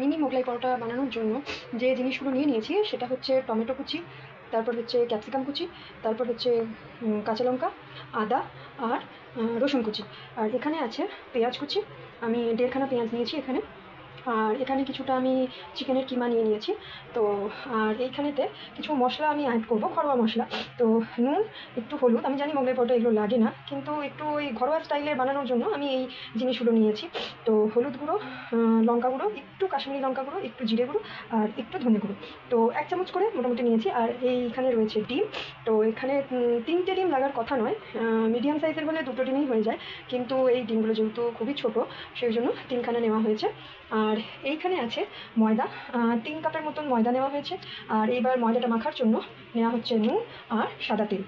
Mini Mughlai paratha বানানোর জন্য যে জিনিসগুলো নিয়েছি সেটা হচ্ছে টমেটো কুচি, তারপর হচ্ছে ক্যাপসিকাম কুচি, তারপর হচ্ছে কাঁচা লঙ্কা, আদা আর রসুন কুচি। আর এখানে আছে পেঁয়াজ কুচি। আমি 1.5 খানা পেঁয়াজ নিয়েছি এখানে। আর এখানে কিছুটা আমি চিকেনের কিমা নিয়ে নিয়েছি। তো আর এইখানেতে কিছু মশলা আমি অ্যাড করবো, ঘরোয়া মশলা। তো নুন, একটু হলুদ, আমি জানি মোগলাই পরোটা এগুলো লাগে না, কিন্তু একটু ওই ঘরোয়া স্টাইলে বানানোর জন্য আমি এই জিনিসগুলো নিয়েছি। তো হলুদ গুঁড়ো, লঙ্কা গুঁড়ো, একটু কাশ্মীরি লঙ্কা গুঁড়ো, একটু জিরে গুঁড়ো আর একটু ধনে গুঁড়ো। তো 1 চামচ করে মোটামুটি নিয়েছি। আর এইখানে রয়েছে ডিম। তো এখানে 3টে ডিম লাগার কথা নয়, মিডিয়াম সাইজের হলে 2টো ডিমই হয়ে যায়, কিন্তু এই ডিমগুলো যেহেতু খুবই ছোট সেই জন্য 3খানা নেওয়া হয়েছে। আর এইখানে আছে ময়দা, 3 কাপের মতন ময়দা নেওয়া হয়েছে। আর এইবার ময়দাটা মাখার জন্য নেওয়া হচ্ছে নুন আর সাদা তেল।